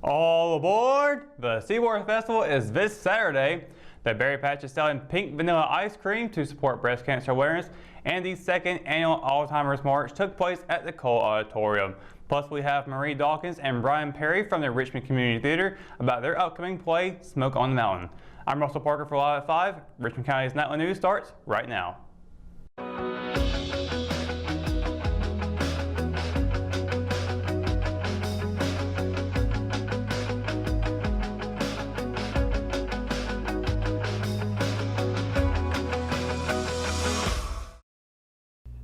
All aboard! The Seaboard Festival is this Saturday. The Berry Patch is selling pink vanilla ice cream to support breast cancer awareness, and the second annual Alzheimer's March took place at the Cole Auditorium. Plus, we have Merrie, Dawkins, and Brian Perry from the Richmond Community Theater about their upcoming play, Smoke on the Mountain. I'm Russell Parker for Live at 5. Richmond County's Nightly News starts right now.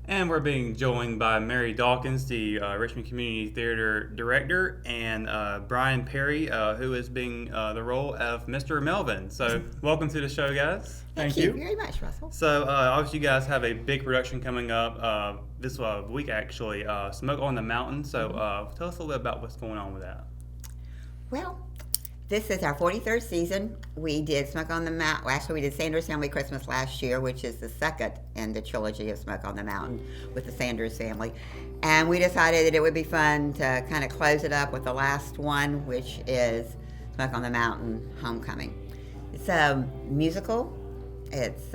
And we're being joined by Merrie Dawkins, the Richmond Community Theater Director, and Brian Perry, who is being the role of Mr. Melvin. So welcome to the show, guys. Thank you very much, Russell. So obviously you guys have a big production coming up this week, actually, Smoke on the Mountain. So tell us a little bit about what's going on with that. Well, this is our 43rd season. We did Smoke on the Mountain. Well, actually, we did Sanders Family Christmas last year, which is the second in the trilogy of Smoke on the Mountain with the Sanders family. And we decided that it would be fun to kind of close it up with the last one, which is Smoke on the Mountain Homecoming. It's a musical. It's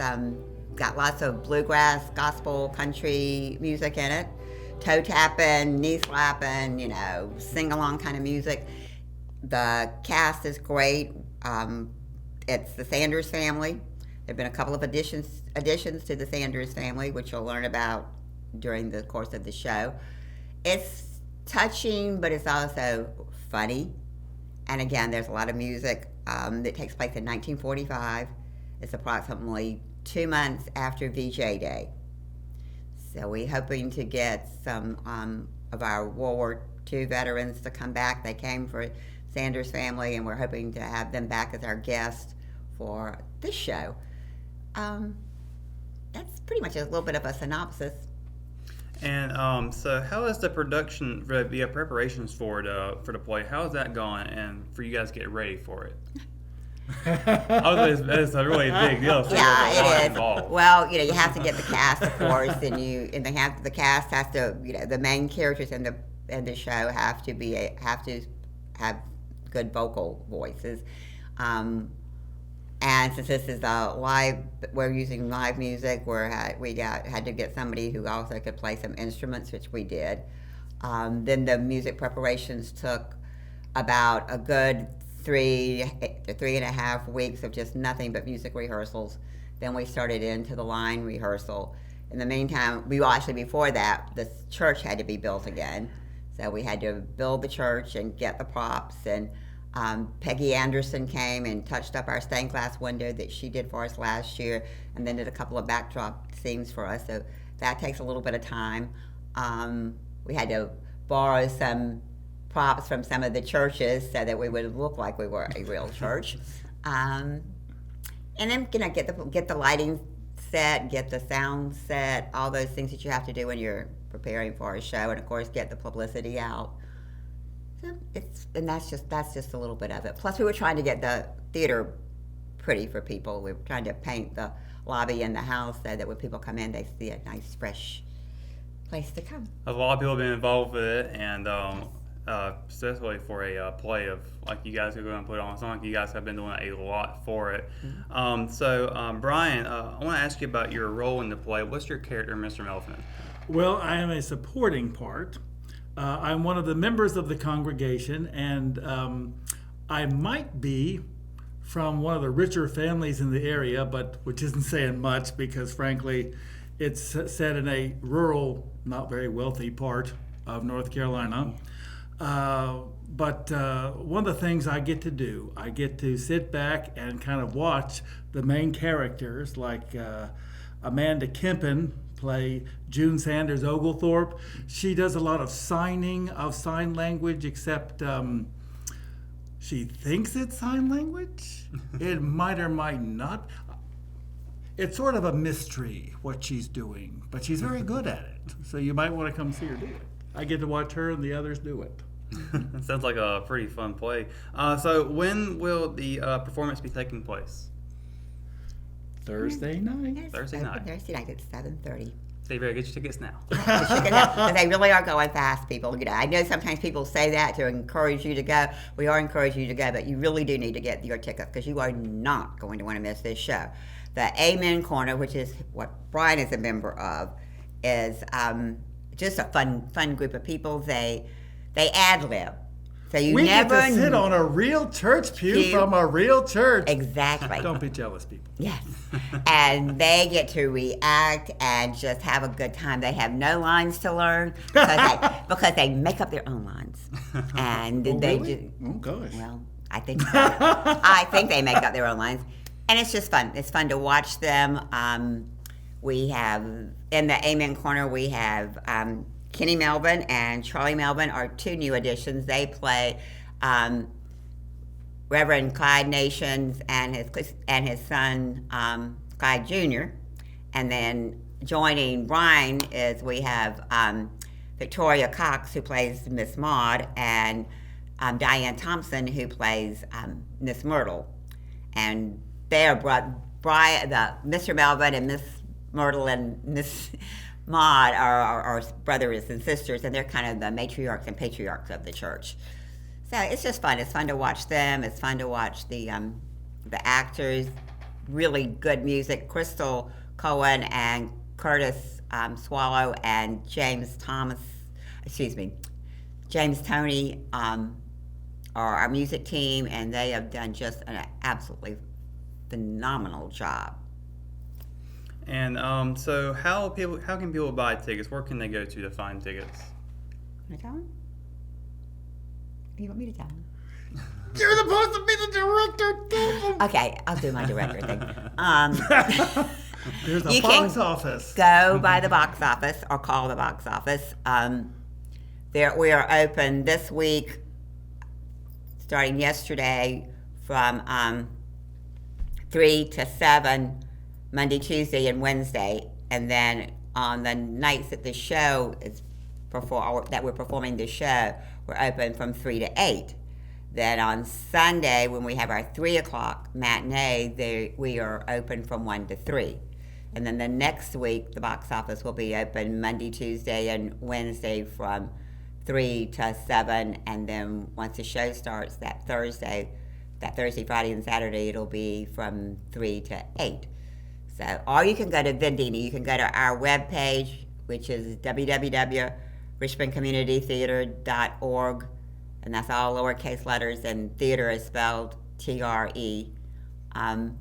got lots of bluegrass, gospel, country music in it. Toe tapping, knee slapping, sing-along kind of music. The cast is great. It's the Sanders family. There have been a couple of additions to the Sanders family, which you'll learn about during the course of the show. It's touching, but it's also funny. And again, there's a lot of music that takes place in 1945. It's approximately 2 months after VJ Day. So we're hoping to get some of our World War II veterans to come back. They came for Sanders family, and we're hoping to have them back as our guest for this show. That's pretty much a little bit of a synopsis. And so how is the production, the preparations for the play, how is that going, and for you guys to get ready for it? It's a really big deal. So yeah, it is. Involved. Well, you have to get the cast, of course, and the cast has to, the main characters in the show have to have good vocal voices. And since this is we're using live music, we had to get somebody who also could play some instruments, which we did. Then the music preparations took about a good 3 to 3.5 weeks of just nothing but music rehearsals. Then we started into the line rehearsal. In the meantime, before that, the church had to be built again. So we had to build the church and get the props. And Peggy Anderson came and touched up our stained glass window that she did for us last year, and then did a couple of backdrop scenes for us. So that takes a little bit of time. We had to borrow some props from some of the churches so that we would look like we were a real church. And then get the lighting set, get the sound set, all those things that you have to do when you're preparing for a show, and of course get the publicity out. So that's just a little bit of it. Plus, we were trying to get the theater pretty for people. We were trying to paint the lobby and the house so that when people come in, they see a nice, fresh place to come. A lot of people have been involved with it, and especially for a play of like you guys are going to put on. It's not like you guys have been doing a lot for it. Mm-hmm. Brian, I want to ask you about your role in the play. What's your character, Mr. Melvin? Well, I am a supporting part. I'm one of the members of the congregation, and I might be from one of the richer families in the area, but which isn't saying much because, frankly, it's set in a rural, not very wealthy part of North Carolina. But one of the things I get to do, I get to sit back and kind of watch the main characters, like Amanda Kempen play June Sanders Oglethorpe. She does a lot of signing of sign language, except she thinks it's sign language. It might or might not. It's sort of a mystery what she's doing, but she's very good at it. So you might want to come see her do it. I get to watch her and the others do it. That sounds like a pretty fun play. So when will the performance be taking place? Thursday night. Thursday night. Thursday night at 7:30. So you better get your tickets now. Because they really are going fast, people. You know, I know sometimes people say that to encourage you to go. We are encouraging you to go, but you really do need to get your tickets because you are not going to want to miss this show. The Amen Corner, which is what Brian is a member of, is just a fun group of people. They ad-lib. So you we never get to sit on a real church pew from a real church. Exactly. Don't be jealous, people. Yes. And they get to react and just have a good time. They have no lines to learn because they make up their own lines. And they really? just, Oh, gosh. well, I think so. I think they make up their own lines. And it's just fun. It's fun to watch them. We have, in the Amen Corner, we have Kenny Melvin and Charlie Melvin are two new additions. They play Reverend Clyde Nations and his son Clyde Jr. And then joining Brian is we have Victoria Cox, who plays Miss Maud, and Diane Thompson, who plays Miss Myrtle. And they are Mr. Melvin and Miss Myrtle and Miss Maud are brothers and sisters, and they're kind of the matriarchs and patriarchs of the church. So it's just fun. It's fun to watch them. It's fun to watch the actors. Really good music. Crystal Cohen and Curtis Swallow and James Toney are our music team, and they have done just an absolutely phenomenal job. And so how can people buy tickets? Where can they go to find tickets? Can I tell them? You want me to tell them? You're supposed to be the director. Okay, I'll do my director thing. There's a You box can office. Go by the box office or call the box office. We are open this week, starting yesterday, from 3 to 7, Monday, Tuesday, and Wednesday. And then on the nights that the show is that we're performing the show, we're open from 3 to 8. Then on Sunday, when we have our 3 o'clock matinee, we are open from 1 to 3. And then the next week, the box office will be open Monday, Tuesday, and Wednesday from 3 to 7. And then once the show starts that Thursday, Friday, and Saturday, it'll be from 3 to 8. So, or you can go to Vendini. You can go to our webpage, which is www.richmondcommunitytheater.org. And that's all lowercase letters, and theater is spelled T-R-E. Go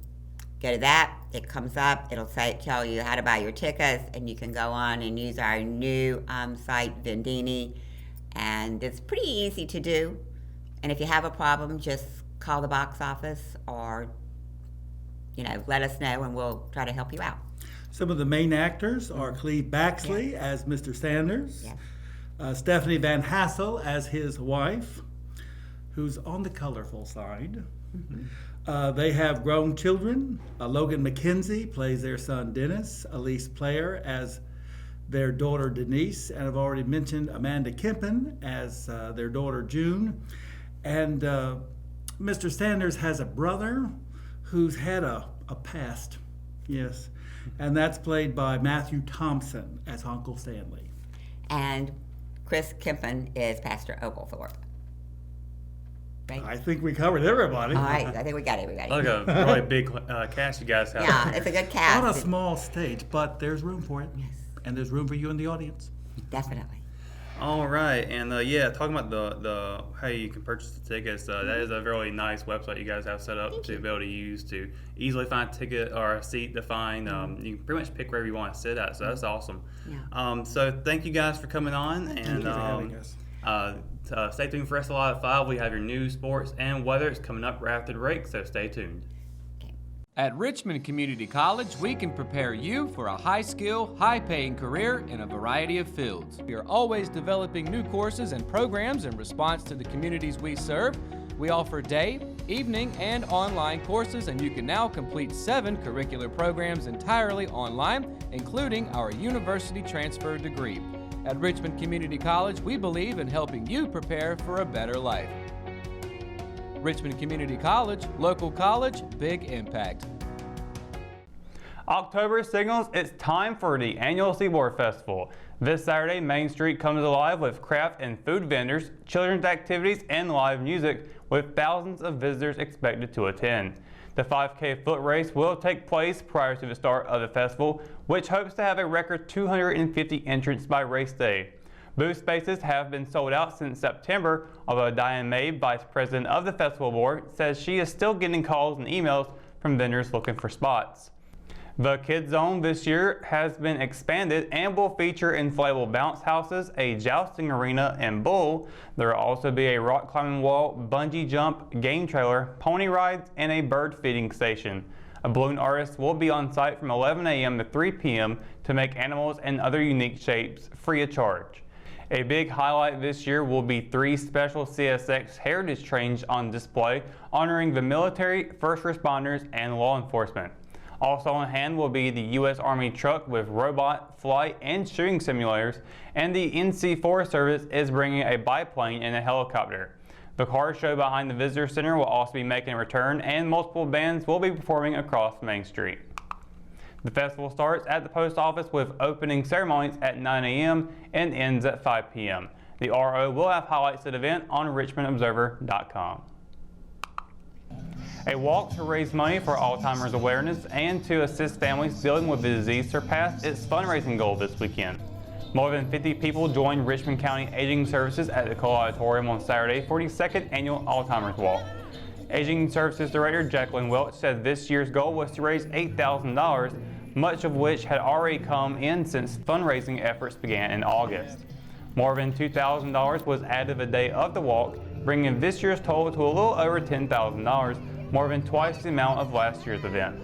to that, it comes up, it'll tell you how to buy your tickets, and you can go on and use our new site, Vendini, and it's pretty easy to do. And if you have a problem, just call the box office or, let us know, and we'll try to help you out. Some of the main actors are Cleve Baxley as Mr. Sanders. Yes. Stephanie Van Hassel as his wife, who's on the colorful side. Mm-hmm. They have grown children. Logan McKenzie plays their son Dennis, Elise Player as their daughter Denise, and I've already mentioned Amanda Kempen as their daughter June. And Mr. Sanders has a brother who's had a past, yes, and that's played by Matthew Thompson as Uncle Stanley. And Chris Kempen is Pastor Oglethorpe. Right? I think we covered everybody. All right, I think we got it. Look, a really big cast you guys have. Yeah, it's a good cast. On a small stage, but there's room for it. Yes. And there's room for you in the audience. Definitely. All right, and talking about the how you can purchase the tickets, that is a really nice website you guys have set up to be able to use to easily find a ticket or a seat to find. You can pretty much pick wherever you want to sit at, so that's awesome. Yeah. So thank you guys for coming on, Thank and you for having us. Stay tuned for us at 5. We have your news, sports, and weather. It's coming up right after the break, so stay tuned. At Richmond Community College, we can prepare you for a high-skill, high-paying career in a variety of fields. We are always developing new courses and programs in response to the communities we serve. We offer day, evening, and online courses, and you can now complete 7 curricular programs entirely online, including our university transfer degree. At Richmond Community College, we believe in helping you prepare for a better life. Richmond Community College, local college, big impact. October signals it's time for the annual Seaboard Festival. This Saturday, Main Street comes alive with craft and food vendors, children's activities, and live music, with thousands of visitors expected to attend. The 5K foot race will take place prior to the start of the festival, which hopes to have a record 250 entrants by race day. Booth spaces have been sold out since September, although Diane May, vice president of the festival board, says she is still getting calls and emails from vendors looking for spots. The Kids Zone this year has been expanded and will feature inflatable bounce houses, a jousting arena, and bull. There will also be a rock climbing wall, bungee jump, game trailer, pony rides, and a bird feeding station. A balloon artist will be on site from 11 a.m. to 3 p.m. to make animals and other unique shapes free of charge. A big highlight this year will be 3 special CSX heritage trains on display, honoring the military, first responders, and law enforcement. Also on hand will be the U.S. Army truck with robot, flight, and shooting simulators, and the NC Forest Service is bringing a biplane and a helicopter. The car show behind the Visitor Center will also be making a return, and multiple bands will be performing across Main Street. The festival starts at the post office with opening ceremonies at 9 a.m. and ends at 5 p.m. The RO will have highlights of the event on richmondobserver.com. A walk to raise money for Alzheimer's awareness and to assist families dealing with the disease surpassed its fundraising goal this weekend. More than 50 people joined Richmond County Aging Services at the Cole Auditorium on Saturday for the second annual Alzheimer's Walk. Aging Services Director Jacqueline Welch said this year's goal was to raise $8,000, much of which had already come in since fundraising efforts began in August. More than $2,000 was added the day of the walk, bringing this year's total to a little over $10,000, more than twice the amount of last year's event.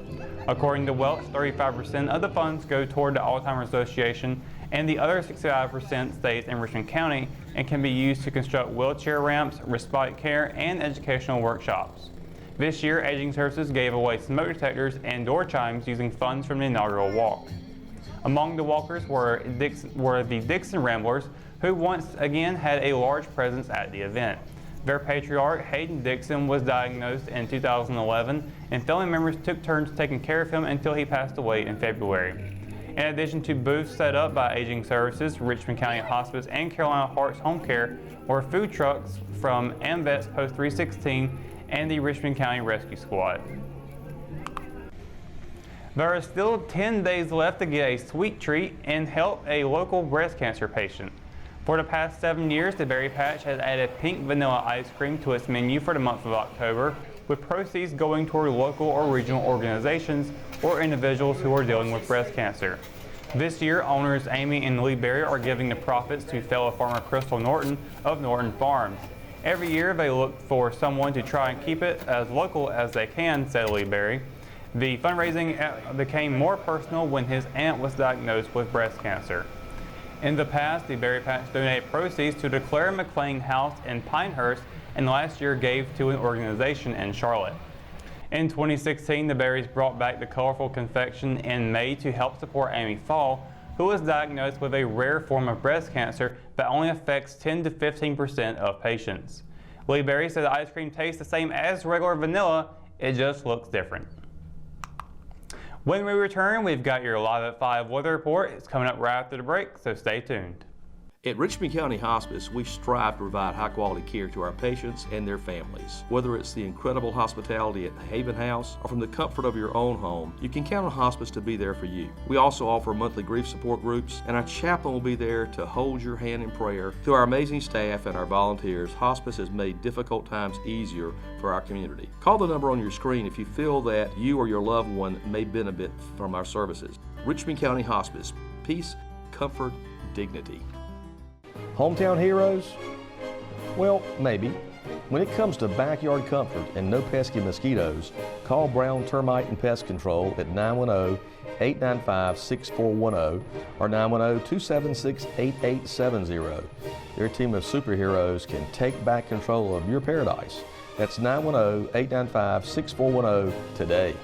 According to Welch, 35% of the funds go toward the Alzheimer's Association, and the other 65% stays in Richmond County and can be used to construct wheelchair ramps, respite care, and educational workshops. This year, Aging Services gave away smoke detectors and door chimes using funds from the inaugural walk. Among the walkers were the Dixon Ramblers, who once again had a large presence at the event. Their patriarch, Hayden Dixon, was diagnosed in 2011, and family members took turns taking care of him until he passed away in February. In addition to booths set up by Aging Services, Richmond County Hospice, and Carolina Hearts Home Care, were food trucks from AMVET's Post 316 and the Richmond County Rescue Squad. There are still 10 days left to get a sweet treat and help a local breast cancer patient. For the past 7 years, the Berry Patch has added pink vanilla ice cream to its menu for the month of October, with proceeds going toward local or regional organizations or individuals who are dealing with breast cancer. This year, owners Amy and Lee Berry are giving the profits to fellow farmer Crystal Norton of Norton Farms. Every year, they look for someone to try and keep it as local as they can, said Lee Berry. The fundraising became more personal when his aunt was diagnosed with breast cancer. In the past, the Berry Patch donated proceeds to the Clara McLean House in Pinehurst, and last year gave to an organization in Charlotte. In 2016, the Berries brought back the colorful confection in May to help support Amy Fall, who was diagnosed with a rare form of breast cancer that only affects 10 to 15% of patients. Lee Berry said the ice cream tastes the same as regular vanilla, it just looks different. When we return, we've got your Live at 5 weather report. It's coming up right after the break, so stay tuned. At Richmond County Hospice, we strive to provide high-quality care to our patients and their families. Whether it's the incredible hospitality at the Haven House or from the comfort of your own home, you can count on hospice to be there for you. We also offer monthly grief support groups, and our chaplain will be there to hold your hand in prayer. Through our amazing staff and our volunteers, hospice has made difficult times easier for our community. Call the number on your screen if you feel that you or your loved one may benefit from our services. Richmond County Hospice. Peace, comfort, dignity. Hometown heroes? Well, maybe. When it comes to backyard comfort and no pesky mosquitoes, call Brown Termite and Pest Control at 910-895-6410 or 910-276-8870. Their team of superheroes can take back control of your paradise. That's 910-895-6410 today.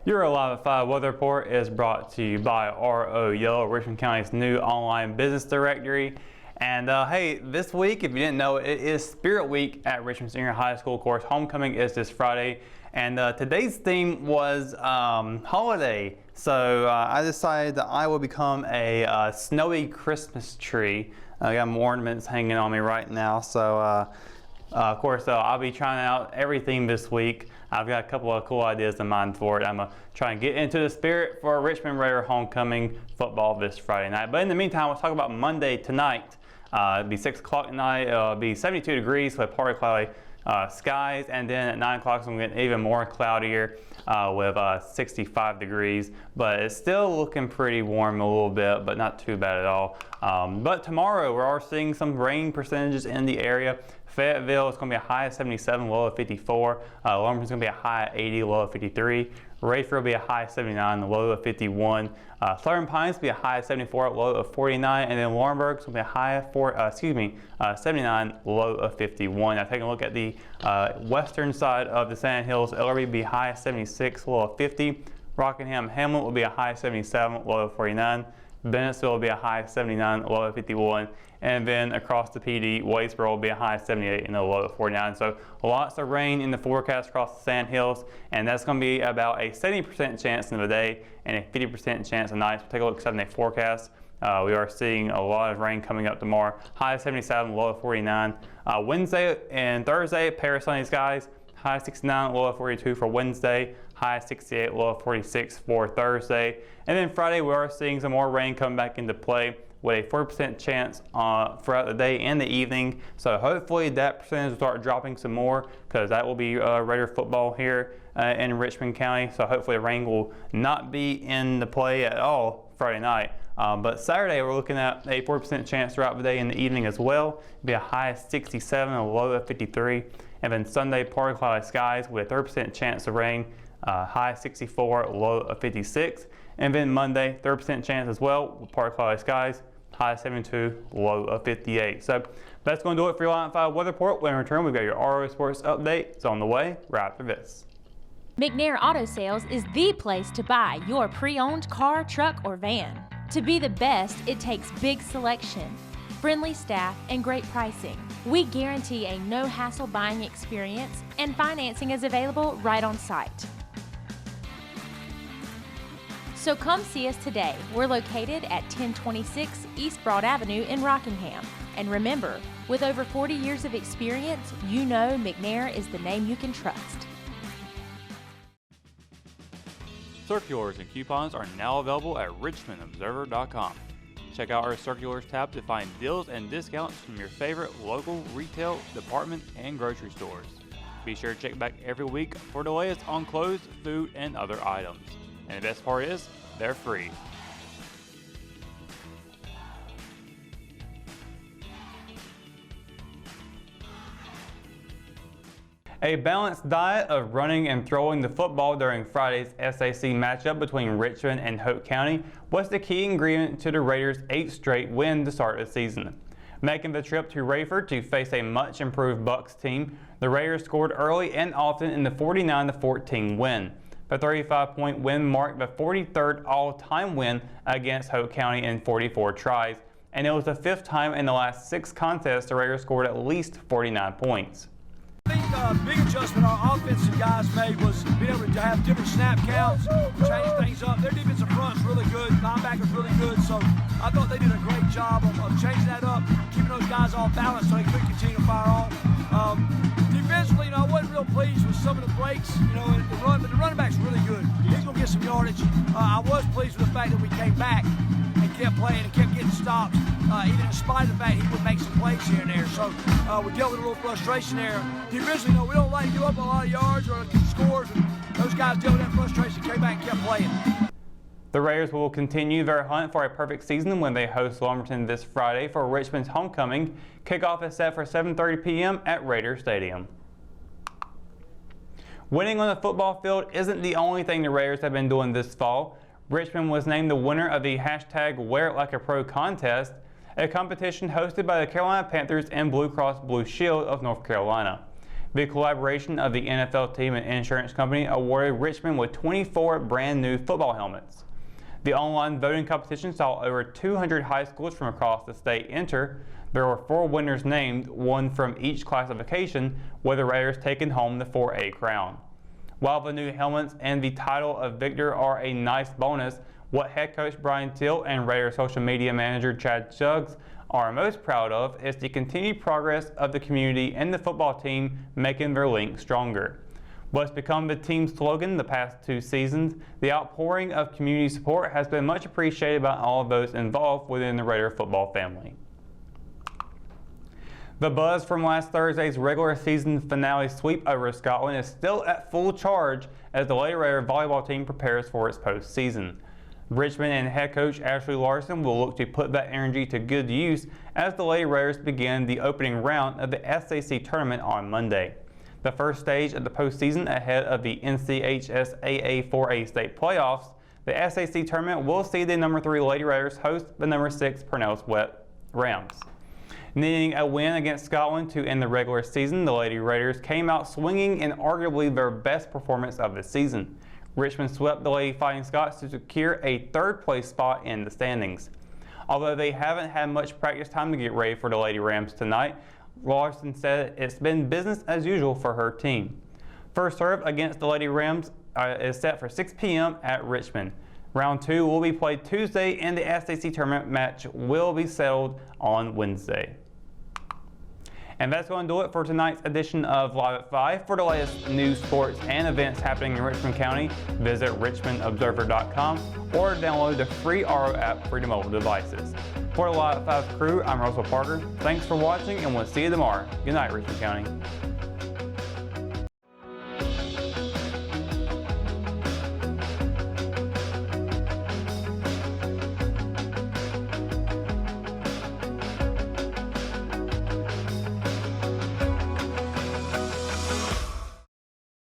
Your Live at 5 weather report is brought to you by RO Yellow, Richmond County's new online business directory. And hey, this week, if you didn't know, it is Spirit Week at Richmond Senior High School. Of course, homecoming is this Friday. And today's theme was holiday. So I decided that I will become a snowy Christmas tree. I got more ornaments hanging on me right now. So of course, I'll be trying out everything this week. I've got a couple of cool ideas in mind for it. I'm going to try and get into the spirit for Richmond Raider homecoming football this Friday night. But in the meantime, let's talk about Monday tonight. It'll be 6 o'clock tonight. It'll be 72 degrees with partly cloudy skies. And then at 9 o'clock, it's going to get even more cloudier with 65 degrees. But it's still looking pretty warm a little bit, but not too bad at all. But tomorrow, we are seeing some rain percentages in the area. Fayetteville is going to be a high of 77, low of 54. Lumberton's going to be a high of 80, low of 53. Rayford will be a high of 79, low of 51. Southern Pines will be a high of 74, low of 49. And then Laurinburg will be a high of 79, low of 51. Now taking a look at the western side of the Sand Hills, Ellerbe will be a high of 76, low of 50. Rockingham Hamlet will be a high of 77, low of 49. Bennettsville will be a high of 79, low of 51. And then across the PD, Wadesboro will be a high of 78 and a low of 49. So lots of rain in the forecast across the Sand Hills, and that's going to be about a 70% chance in the day and a 50% chance of night. So take a look at 7-day forecast. We are seeing a lot of rain coming up tomorrow. High of 77, low of 49. Wednesday and Thursday, pair of sunny skies. High of 69, low of 42 for Wednesday. High of 68, low of 46 for Thursday. And then Friday, we are seeing some more rain come back into play with a 40% chance throughout the day and the evening. So hopefully that percentage will start dropping some more, because that will be Raider football here in Richmond County. So hopefully the rain will not be in the play at all Friday night. But Saturday, we're looking at a 40% chance throughout the day and the evening as well. It'll be a high of 67 and a low of 53. And then Sunday, partly cloudy skies with a 30% chance of rain. High of 64, low of 56. And then Monday, 30% chance as well with partly cloudy skies. High of 72, low of 58. So that's going to do it for your Line 5 weather report. When we return, we've got your RO Sports update. It's on the way right after this. McNair Auto Sales is the place to buy your pre-owned car, truck, or van. To be the best, it takes big selection, friendly staff, and great pricing. We guarantee a no-hassle buying experience, and financing is available right on site. So come see us today. We're located at 1026 East Broad Avenue in Rockingham. And remember, with over 40 years of experience, you know McNair is the name you can trust. Circulars and coupons are now available at richmondobserver.com. Check out our Circulars tab to find deals and discounts from your favorite local retail, department, and grocery stores. Be sure to check back every week for the latest on clothes, food, and other items. And the best part is, they're free. A balanced diet of running and throwing the football during Friday's SAC matchup between Richmond and Hoke County was the key ingredient to the Raiders' 8th straight win to start the season. Making the trip to Rayford to face a much improved Bucks team, the Raiders scored early and often in the 49-14 win. The 35-point win marked the 43rd all-time win against Hoke County in 44 tries, and it was the 5th time in the last 6 contests the Raiders scored at least 49 points. I think the big adjustment our offensive guys made was being able to have different snap counts, change things up. Their defensive front's really good, linebackers really good, so I thought they did a great job of changing that up, keeping those guys off balance so they could continue to fire on. Defensively, I wasn't real pleased with some of the breaks, and but the running back's really good. He's going to get some yardage. I was pleased with the fact that we came back and kept playing and kept getting stops, even in spite of the fact he would make some plays here and there. So we dealt with a little frustration there. Defensively, we don't like to give up a lot of yards or scores. And those guys dealt with that frustration, came back and kept playing. The Raiders will continue their hunt for a perfect season when they host Lumberton this Friday for Richmond's homecoming. Kickoff is set for 7:30 p.m. at Raider Stadium. Winning on the football field isn't the only thing the Raiders have been doing this fall. Richmond was named the winner of the hashtag Wear It Like a Pro contest, a competition hosted by the Carolina Panthers and Blue Cross Blue Shield of North Carolina. The collaboration of the NFL team and insurance company awarded Richmond with 24 brand new football helmets. The online voting competition saw over 200 high schools from across the state enter. There were 4 winners named, 1 from each classification, with the Raiders taking home the 4A crown. While the new helmets and the title of victor are a nice bonus, what head coach Brian Till and Raiders social media manager Chad Suggs are most proud of is the continued progress of the community and the football team making their link stronger. What's become the team's slogan the past 2 seasons, the outpouring of community support has been much appreciated by all of those involved within the Raider football family. The buzz from last Thursday's regular season finale sweep over Scotland is still at full charge as the Lady Raider volleyball team prepares for its postseason. Richmond and head coach Ashley Larson will look to put that energy to good use as the Lady Raiders begin the opening round of the SAC tournament on Monday. The first stage of the postseason ahead of the NCHSAA 4A state playoffs, the SAC tournament will see the number 3 Lady Raiders host the number 6 Purnell Sweat Rams. Needing a win against Scotland to end the regular season, the Lady Raiders came out swinging in arguably their best performance of the season. Richmond swept the Lady Fighting Scots to secure a 3rd place spot in the standings. Although they haven't had much practice time to get ready for the Lady Rams tonight, Larson said it's been business as usual for her team. First serve against the Lady Rams is set for 6 p.m. at Richmond. Round 2 will be played Tuesday and the SAC tournament match will be settled on Wednesday. And that's going to do it for tonight's edition of Live at 5. For the latest news, sports, and events happening in Richmond County, visit richmondobserver.com or download the free RO app for your mobile devices. For the Live at 5 crew, I'm Russell Parker. Thanks for watching, and we'll see you tomorrow. Good night, Richmond County.